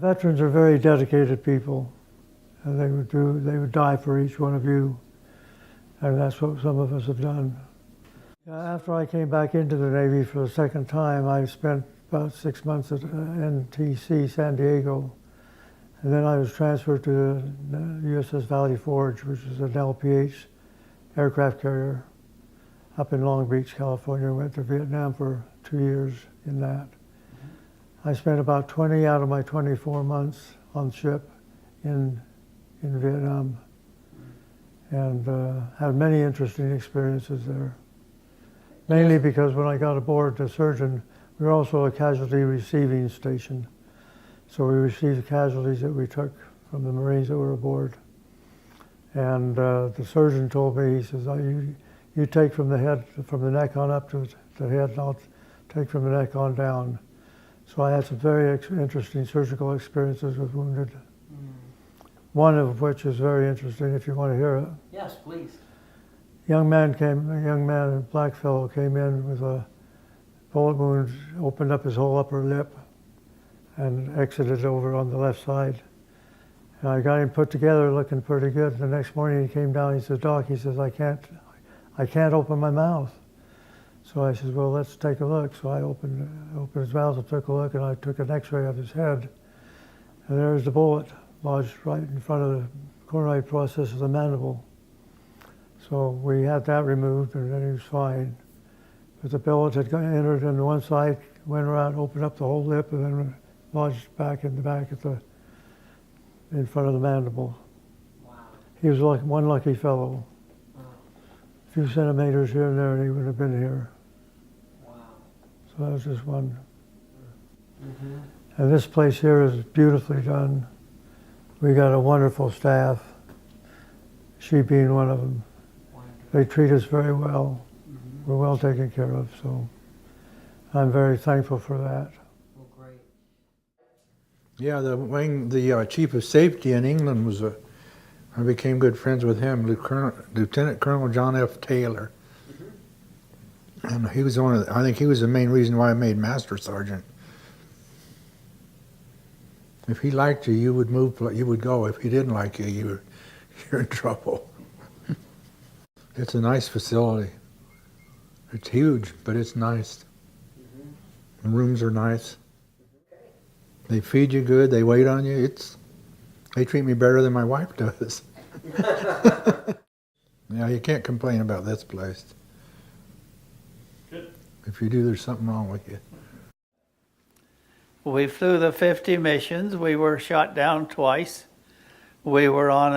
Veterans are very dedicated people, and they would die for each one of you, and that's what some of us have done. After I came back into the Navy for the second time, I spent about 6 months at NTC San Diego, and then I was transferred to the USS Valley Forge, which is an LPH aircraft carrier up in Long Beach, California. Went to Vietnam for 2 years in that. I spent about 20 out of my 24 months on ship in Vietnam, and had many interesting experiences there. Mainly because when I got aboard the surgeon, we were also a casualty receiving station. So we received casualties that we took from the Marines that were aboard. And the surgeon told me, he says, you take from the head, from the neck on up to the head, and I'll take from the neck on down. So I had some very interesting surgical experiences with wounded. One of which is very interesting, if you want to hear it. Yes, please. A young man, a black fellow, came in with a bullet wound, opened up his whole upper lip, and exited over on the left side. And I got him put together, looking pretty good. The next morning he came down, he said, "Doc," he says, I can't open my mouth. So I said, "Well, let's take a look." So I opened his mouth and took a look, and I took an x-ray of his head. And there's the bullet lodged right in front of the coronary process of the mandible. So we had that removed, and then he was fine. But the bullet had entered on one side, went around, opened up the whole lip, and then lodged back in the back in front of the mandible. Wow. He was like one lucky fellow. Wow. A few centimeters here and there, and he would have been here. Wow. So that was just one. Mm-hmm. And this place here is beautifully done. We got a wonderful staff, she being one of them. They treat us very well. Mm-hmm. We're well taken care of, so I'm very thankful for that. Well, great. Yeah, the chief of safety in England was I became good friends with him, Lieutenant Colonel John F. Taylor. Mm-hmm. And he was I think he was the main reason why I made Master Sergeant. If he liked you, you would move, you would go. If he didn't like you, you're in trouble. It's a nice facility. It's huge, but it's nice. Mm-hmm. The rooms are nice. They feed you good. They wait on you. They treat me better than my wife does. Yeah, you can't complain about this place. Good. If you do, there's something wrong with you. We flew the 50 missions. We were shot down twice. We were on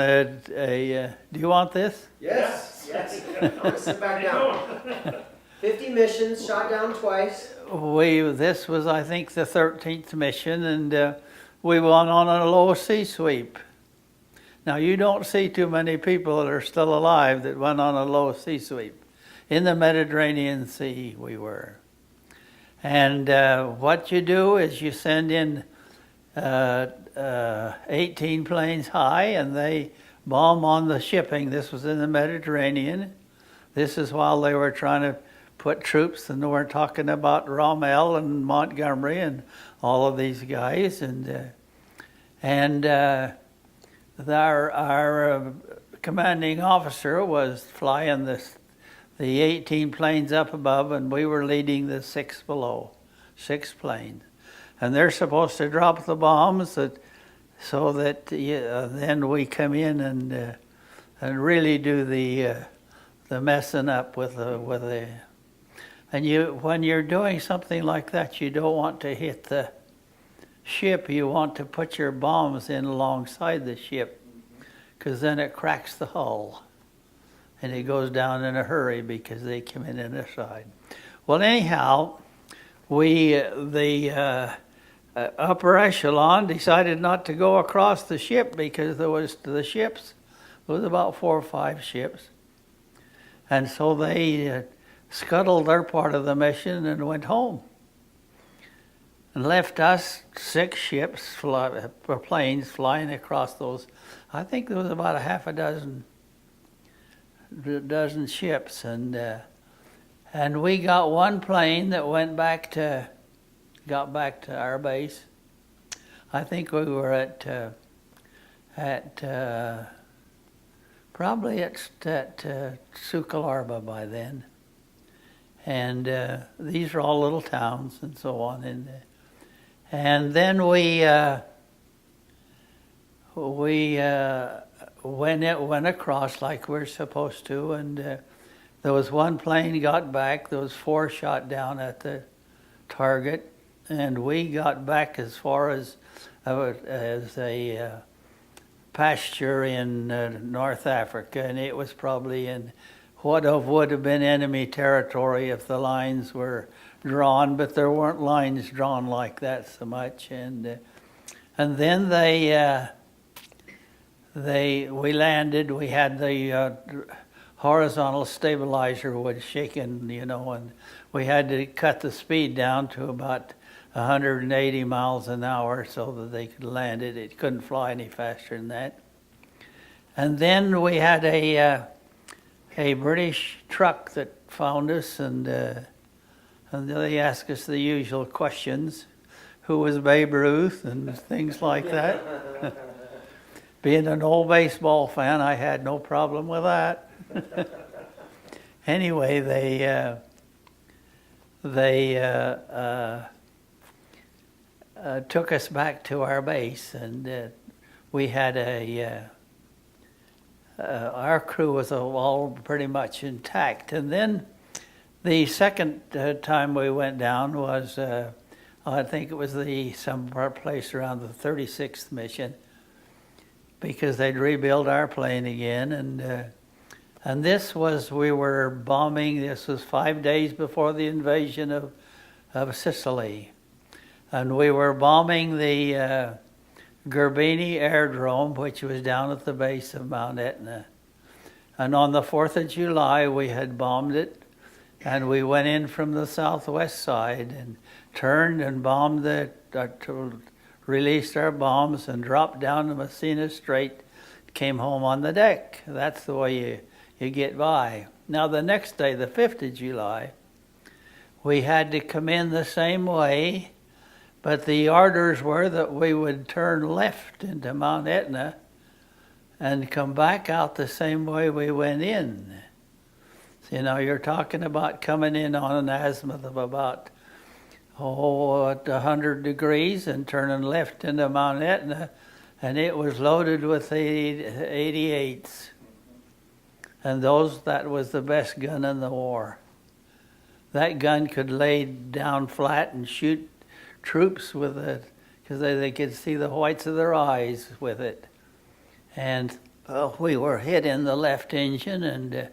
do you want this? Yes. I'm gonna sit back down. 50 missions, shot down twice. This was, I think, the 13th mission, and we went on a low sea sweep. Now, you don't see too many people that are still alive that went on a low sea sweep. In the Mediterranean Sea, we were. And what you do is you send in 18 planes high, and they bomb on the shipping. This was in the Mediterranean. This is while they were trying to put troops, and we're talking about Rommel and Montgomery and all of these guys. And our commanding officer was flying the 18 planes up above, and we were leading the 6 below, 6 planes. And they're supposed to drop the bombs so that then we come in and really do the messing up with the. And when you're doing something like that, you don't want to hit the ship. You want to put your bombs in alongside the ship, because then it cracks the hull, and it goes down in a hurry because they come in the side. Well, anyhow, the upper echelon decided not to go across the ship because there was about 4 or 5 ships, and so they scuttled their part of the mission and went home, and left us 6 ships, planes flying across those. I think there was about a half a dozen ships, and we got one plane that got back to our base. I think we were probably at Sukalarba by then. And these are all little towns and so on. And then we went across like we're supposed to, and there was one plane got back. There was 4 shot down at the target, and we got back as far as a pasture in North Africa, and it was probably in what would have been enemy territory if the lines were drawn, but there weren't lines drawn like that so much. And then we landed. We had the horizontal stabilizer was shaken, and we had to cut the speed down to about 180 miles an hour so that they could land it. It couldn't fly any faster than that. And then we had a British truck that found us, and they asked us the usual questions. Who was Babe Ruth and things like that. Being an old baseball fan, I had no problem with that. Anyway, they took us back to our base, and we had our crew was all pretty much intact. And then the second time we went down was, I think it was some place around the 36th mission, because they'd rebuild our plane again. And this was, we were bombing, this was 5 days before the invasion of Sicily. And we were bombing the Gerbini Aerodrome, which was down at the base of Mount Etna. And on the 4th of July, we had bombed it, and we went in from the southwest side and turned and bombed released our bombs and dropped down to Messina Strait, came home on the deck. That's the way you get by. Now the next day, the 5th of July, we had to come in the same way, but the orders were that we would turn left into Mount Etna and come back out the same way we went in. So, you're talking about coming in on an azimuth of about 100 degrees and turning left into Mount Etna, and it was loaded with 88s. And that was the best gun in the war. That gun could lay down flat and shoot troops with it, because they could see the whites of their eyes with it. And we were hit in the left engine and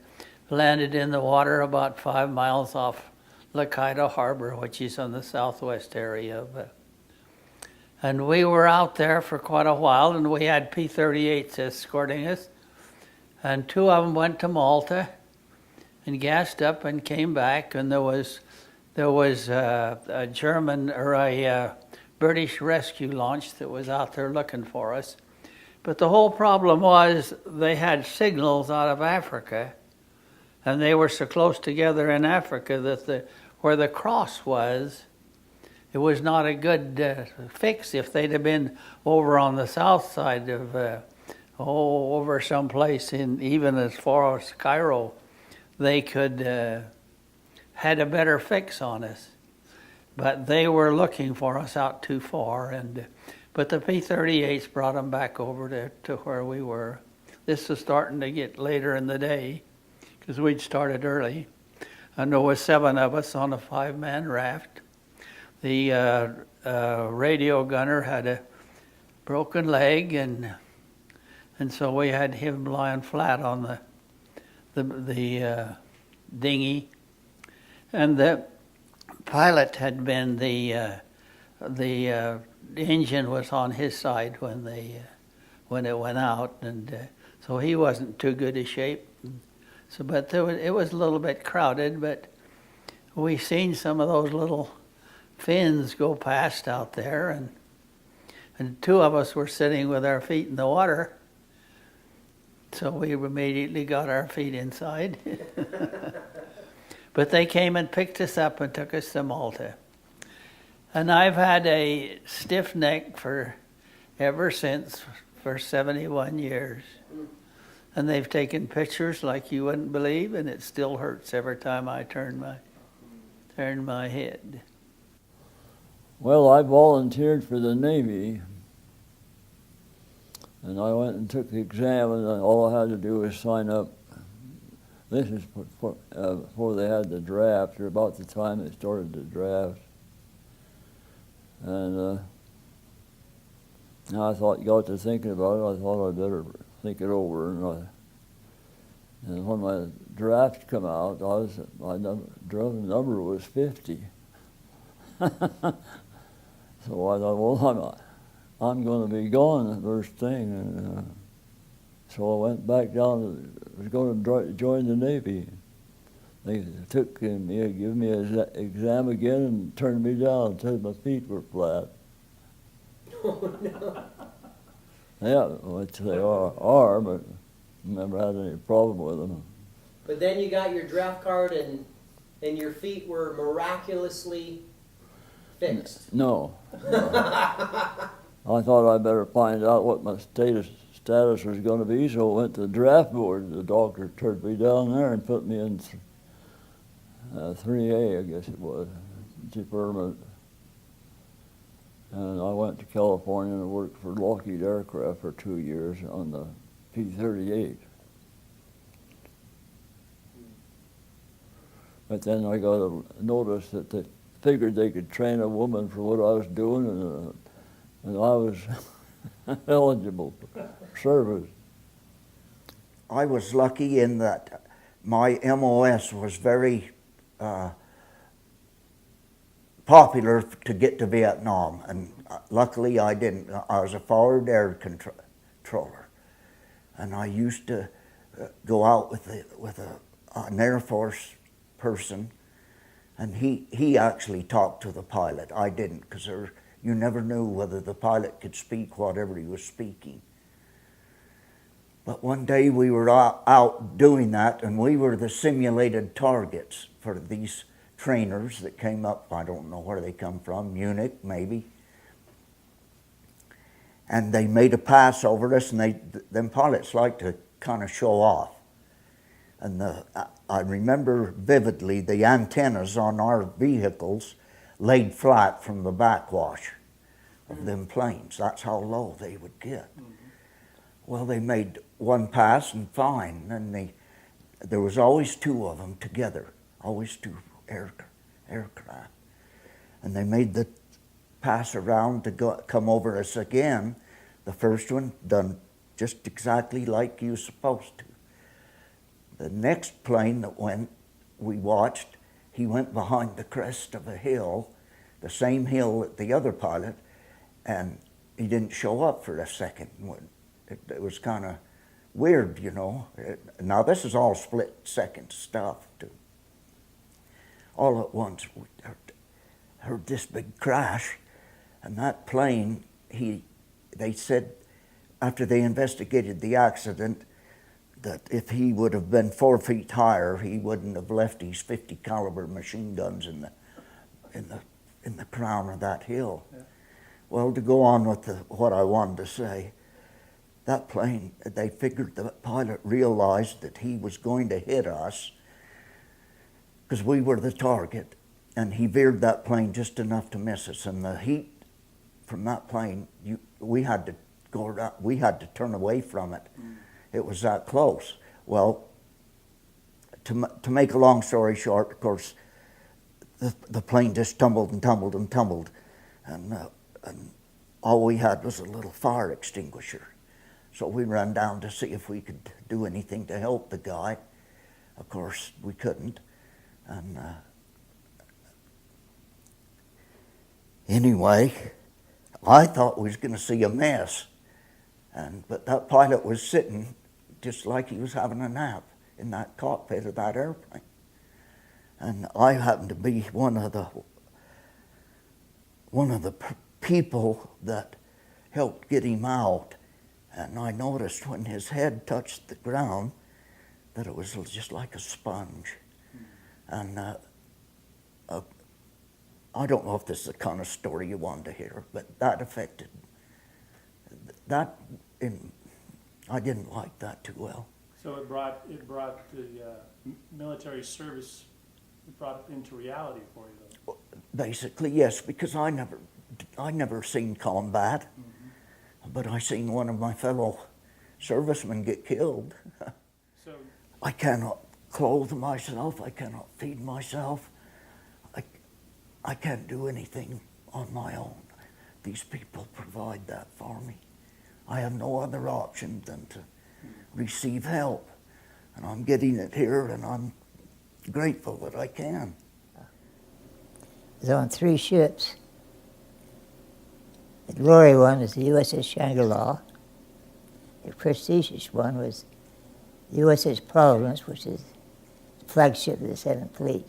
landed in the water about 5 miles off Lacaita Harbor, which is on the southwest area. And we were out there for quite a while, and we had P-38s escorting us. And 2 of them went to Malta and gassed up and came back, and there was a German or a British rescue launch that was out there looking for us. But the whole problem was they had signals out of Africa, and they were so close together in Africa that where the cross was, it was not a good fix. If they'd have been over on the south side of, over someplace even as far as Cairo, they could had a better fix on us. But they were looking for us out too far, but the P-38s brought them back over to where we were. This was starting to get later in the day, because we'd started early. And there was 7 of us on a 5-man raft. The radio gunner had a broken leg, and so we had him lying flat on the dinghy. And the pilot had been the engine was on his side when it went out, and so he wasn't too good a shape. So, but it was a little bit crowded, but we seen some of those little fins go past out there, and 2 of us were sitting with our feet in the water. So we immediately got our feet inside. But they came and picked us up and took us to Malta. And I've had a stiff neck for ever since for 71 years. And they've taken pictures like you wouldn't believe, and it still hurts every time I turn my head. Well, I volunteered for the Navy, and I went and took the exam, and all I had to do was sign up. This is before they had the draft, or about the time they started the draft. And I thought, got to thinking about it, I thought I'd better think it over. And when my draft come out, my number was 50. So I thought, well, I'm going to be gone the first thing. And so I went back down, was going to join the Navy. They took me, gave me an exam again and turned me down, said my feet were flat. Oh, no. Yeah, which they are, but never had any problem with them. But then you got your draft card and your feet were miraculously fixed. No. I thought I'd better find out what my status was going to be, so I went to the draft board. The doctor turned me down there and put me in 3A, I guess it was, deferment. And I went to California and worked for Lockheed Aircraft for 2 years on the P-38. But then I got a notice that they figured they could train a woman for what I was doing, and I was eligible for service. I was lucky in that my MOS was very popular to get to Vietnam, and luckily I didn't. I was a forward air controller, and I used to go out with an Air Force person, and he actually talked to the pilot. I didn't, because you never knew whether the pilot could speak whatever he was speaking. But one day we were out doing that, and we were the simulated targets for these trainers that came up. I don't know where they come from, Munich maybe. And they made a pass over us, and them pilots like to kind of show off. And I remember vividly the antennas on our vehicles laid flat from the backwash of them planes. That's how low they would get. Well, they made one pass and fine, and there was always two of them together, always two aircraft. And they made the pass around to come over us again. The first one done just exactly like you were supposed to. The next plane that we watched, he went behind the crest of a hill, the same hill that the other pilot, and he didn't show up for a second. It was kind of weird, you know. Now this is all split-second stuff, too. All at once, we heard this big crash, and that plane, they said, after they investigated the accident, that if he would have been 4 feet higher, he wouldn't have left his 50 caliber machine guns in the crown of that hill. Yeah. Well, to go on with what I wanted to say, that plane, they figured the pilot realized that he was going to hit us because we were the target, and he veered that plane just enough to miss us. And the heat from that plane, we had to go around, we had to turn away from it. It was that close. Well, to make a long story short, of course, the plane just tumbled and tumbled and tumbled, and all we had was a little fire extinguisher. So we ran down to see if we could do anything to help the guy. Of course, we couldn't. And anyway, I thought we was going to see a mess. But that pilot was sitting just like he was having a nap in that cockpit of that airplane. And I happened to be one of the people that helped get him out. And I noticed when his head touched the ground that it was just like a sponge. And I don't know if this is the kind of story you wanted to hear, but that affected that, I didn't like that too well. So it brought the military service, it brought it into reality for you, though. Basically, yes, because I never seen combat, but I seen one of my fellow servicemen get killed. So I cannot clothe myself, I cannot feed myself, I can't do anything on my own. These people provide that for me. I have no other option than to receive help, and I'm getting it here, and I'm grateful that I can. I was on 3 ships. The glory one was the USS Shangri-La. The prestigious one was the USS Providence, which is the flagship of the 7th Fleet.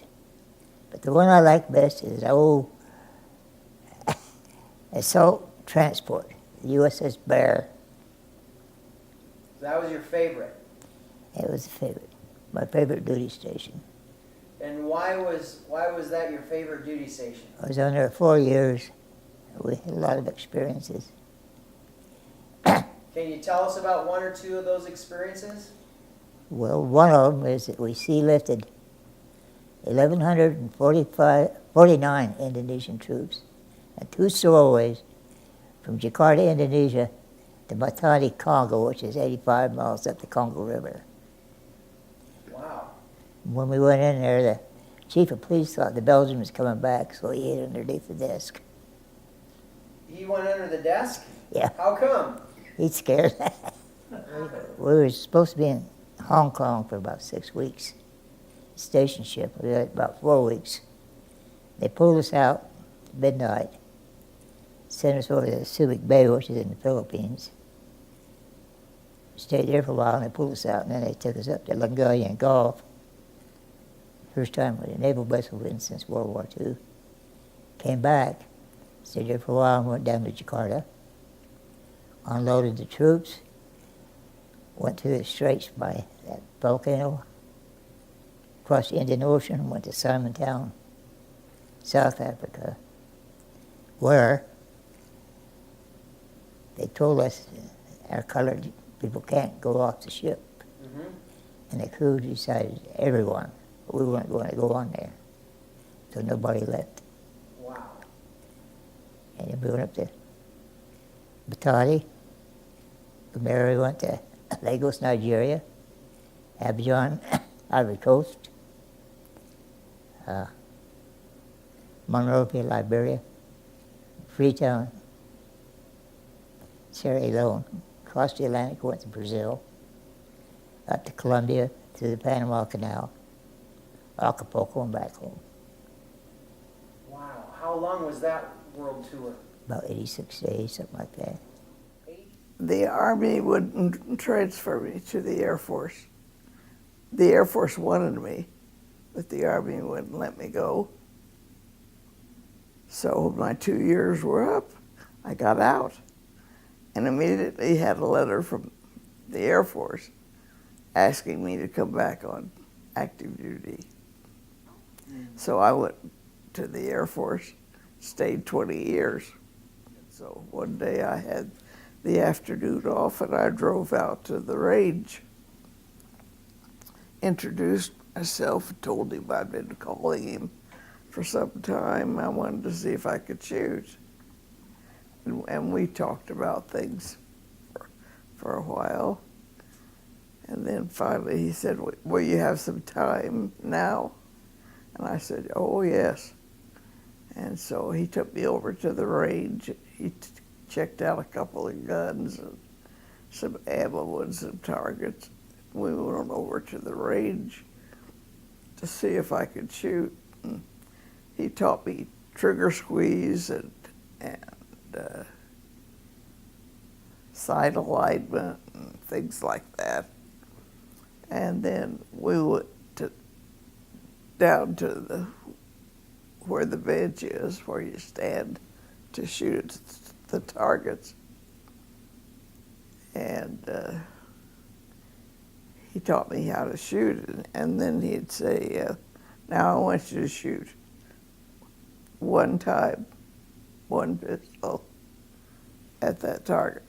But the one I like best is the old assault transport, the USS Bear. That was your favorite. It was a favorite, my favorite duty station. And why was that your favorite duty station? I was on there 4 years. We had a lot of experiences. Can you tell us about 1 or 2 of those experiences? Well, one of them is that we sea lifted 1,149 Indonesian troops and 2 stowaways from Jakarta, Indonesia to Matadi, Congo, which is 85 miles up the Congo River. Wow. When we went in there, the chief of police thought the Belgian was coming back, so he hid underneath the desk. He went under the desk? Yeah, How come? he's scared. We were supposed to be in Hong Kong for about 6 weeks. Station ship, we were there about 4 weeks. They pulled us out at midnight, sent us over to Subic Bay, which is in the Philippines. Stayed there for a while, and they pulled us out, and then they took us up to Lingayen Gulf. First time with a naval vessel in since World War II. Came back, stayed there for a while, and went down to Jakarta. Unloaded the troops, went through the straits by that volcano, crossed the Indian Ocean, and went to Simontown, South Africa, where they told us our colored people can't go off the ship. Mm-hmm. And the crew decided, everyone, we weren't going to go on there. So nobody left. Wow. And then we went up to Batati. From there we went to Lagos, Nigeria, Abidjan, Ivory Coast, Monrovia, Liberia, Freetown, Sierra Leone, crossed the Atlantic, went to Brazil, up to Colombia, through the Panama Canal, Acapulco, and back home. Wow. How long was that world tour? About 86 days, something like that. The Army wouldn't transfer me to the Air Force. The Air Force wanted me, but the Army wouldn't let me go. So my 2 years were up. I got out and immediately had a letter from the Air Force asking me to come back on active duty. So I went to the Air Force, stayed 20 years. So one day I had the afternoon off and I drove out to the range, introduced myself, told him I'd been calling him for some time. I wanted to see if I could shoot. And we talked about things for a while. And then finally he said, will you have some time now? And I said, oh yes. And so he took me over to the range. He checked out a couple of guns and some ammo and some targets. We went over to the range to see if I could shoot. And he taught me trigger squeeze and sight alignment and things like that. And then we went down to where the bench is, where you stand to shoot the targets. And he taught me how to shoot, and then he'd say, now I want you to shoot one time, one pistol at that target.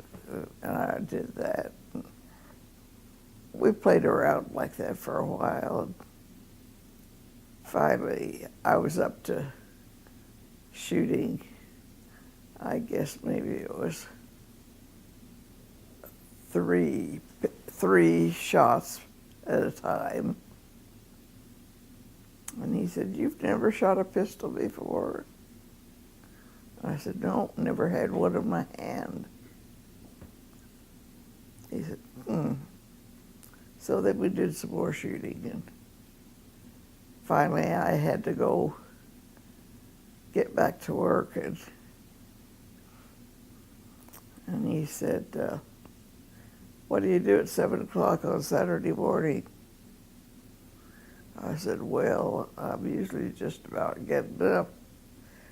and I did that. We played around like that for a while, and finally I was up to shooting, I guess maybe it was three shots at a time. And he said, "You've never shot a pistol before?" I said, "No, never had one in my hand." He said, So then we did some more shooting, and finally I had to go get back to work, and he said, "What do you do at 7 o'clock on Saturday morning?" I said, "Well, I'm usually just about getting up,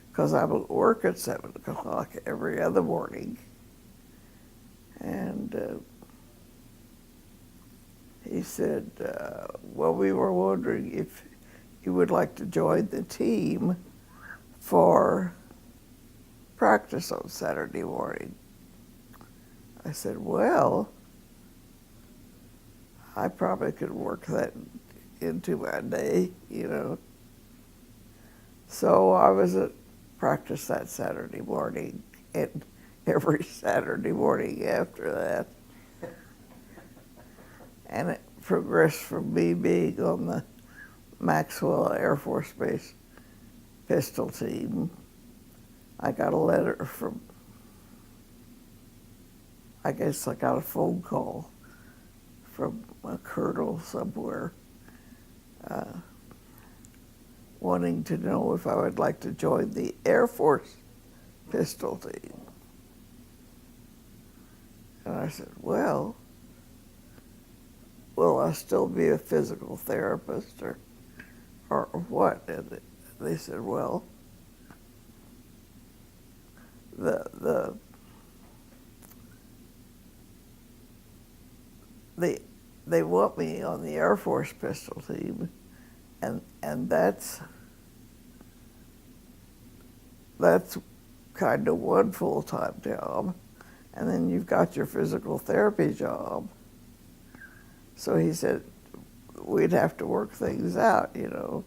because I'm at work at 7 o'clock every other morning." And he said, "Well, we were wondering if you would like to join the team for practice on Saturday morning." I said, "Well, I probably could work that into my day, you know." So I was at practice that Saturday morning and every Saturday morning after that. And it progressed from me being on the Maxwell Air Force Base pistol team. I got a letter from, I guess I got a phone call from a colonel somewhere wanting to know if I would like to join the Air Force pistol team. And I said, "Well, will I still be a physical therapist or what?" And they said, "Well, they want me on the Air Force pistol team, and that's kind of one full-time job, and then you've got your physical therapy job." So he said, we'd have to work things out, you know.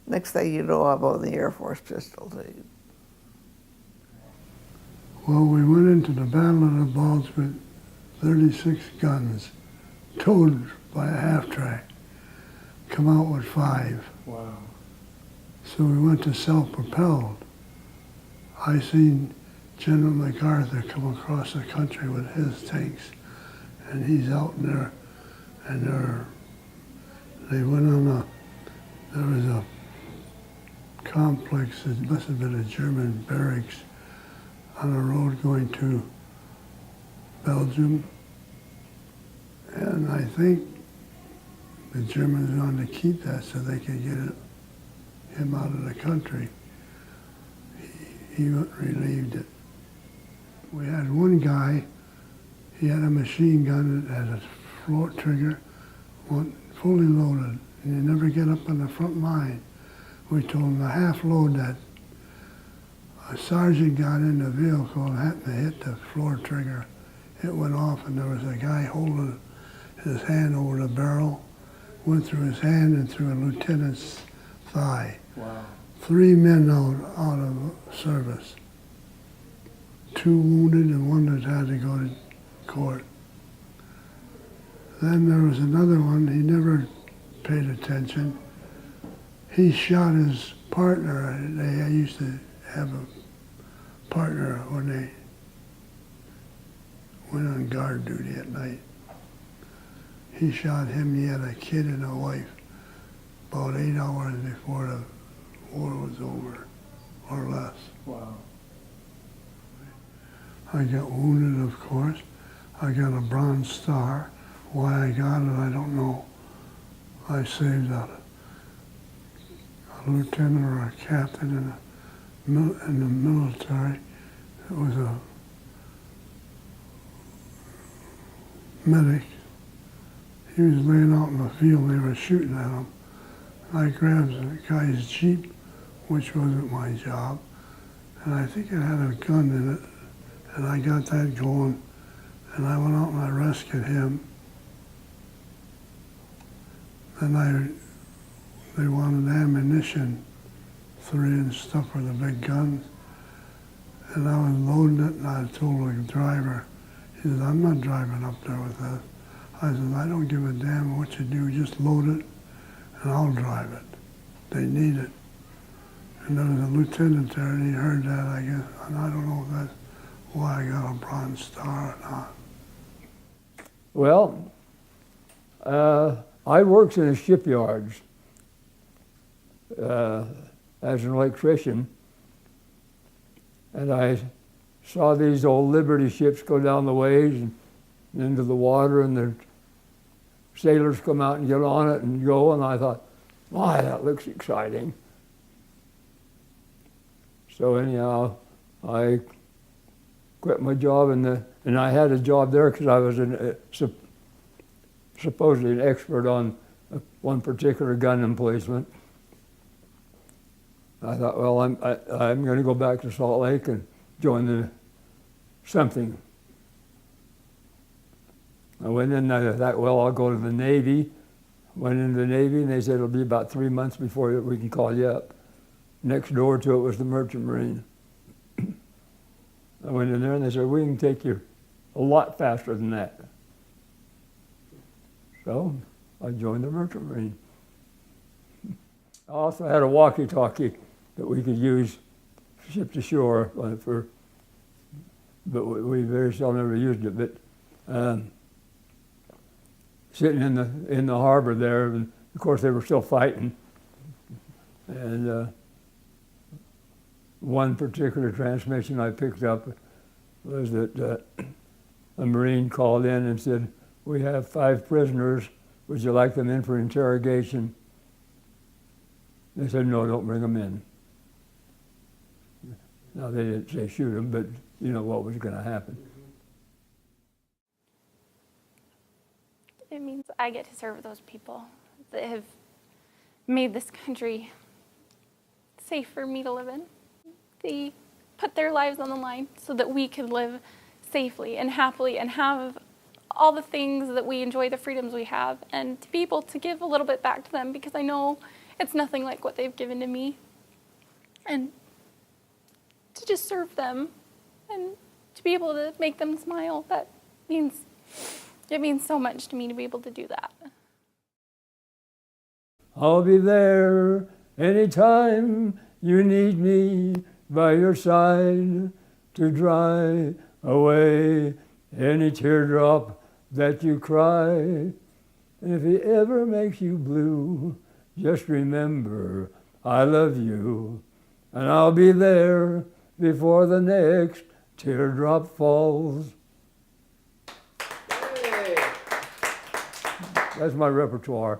Next thing you know, I'm on the Air Force pistol team. Well, we went into the Battle of the Bulge with 36 guns, towed by a half-track, come out with 5. Wow. So we went to self-propelled. I seen General MacArthur come across the country with his tanks, and he's out in there, and they went on there was a complex, it must have been a German barracks, on a road going to Belgium. And I think the Germans wanted to keep that so they could get him out of the country. He relieved it. We had one guy, he had a machine gun that had a floor trigger, fully loaded, and you never get up on the front line. We told him to half load that. A sergeant got in the vehicle and happened to hit the floor trigger. It went off, and there was a guy holding his hand over the barrel, went through his hand and through a lieutenant's thigh. Wow. 3 men out of service. 2 wounded and one that had to go to court. Then there was another one, he never paid attention. He shot his partner. They used to have a partner when they went on guard duty at night. He shot him, he had a kid and a wife, about 8 hours before the war was over, or less. Wow. I got wounded, of course. I got a Bronze Star. Why I got it, I don't know. I saved a lieutenant or a captain in the military. It was a medic. He was laying out in the field, they were shooting at him. I grabbed the guy's Jeep, which wasn't my job, and I think it had a gun in it, And I got that going, and I went out and I rescued him. Then they wanted ammunition, 3-inch stuff for the big guns. And I was loading it, and I told the driver, he said, I'm not driving up there with this. I said, I don't give a damn what you do, just load it, and I'll drive it. They need it. And there was a lieutenant there, and he heard that, I guess, and I don't know if that's why I got a Bronze Star or not. Well, I worked in the shipyards as an electrician, and I saw these old Liberty ships go down the ways and into the water, and the sailors come out and get on it and go, and I thought, my, that looks exciting. So anyhow, I quit my job, and I had a job there because I was supposedly an expert on one particular gun emplacement. I thought, well, I'm going to go back to Salt Lake and join something. I went in, I thought, well, I'll go to the Navy. Went into the Navy, and they said it'll be about 3 months before we can call you up. Next door to it was the Merchant Marine. I went in there, and they said, we can take you a lot faster than that. So I joined the Merchant Marine. I also had a walkie-talkie that we could use ship to shore but we very seldom ever used it. But sitting in the harbor there, and of course they were still fighting. And one particular transmission I picked up was that a Marine called in and said, we have 5 prisoners, would you like them in for interrogation? They said, no, don't bring them in. Now they didn't say shoot them, but you know what was going to happen. It means I get to serve those people that have made this country safe for me to live in. They put their lives on the line so that we can live safely and happily and have all the things that we enjoy, the freedoms we have, and to be able to give a little bit back to them, because I know it's nothing like what they've given to me. And to just serve them and to be able to make them smile, it means so much to me to be able to do that. I'll be there anytime you need me, by your side to dry away any teardrop that you cry. And if he ever makes you blue, just remember I love you, and I'll be there before the next teardrop falls. Hey. That's my repertoire.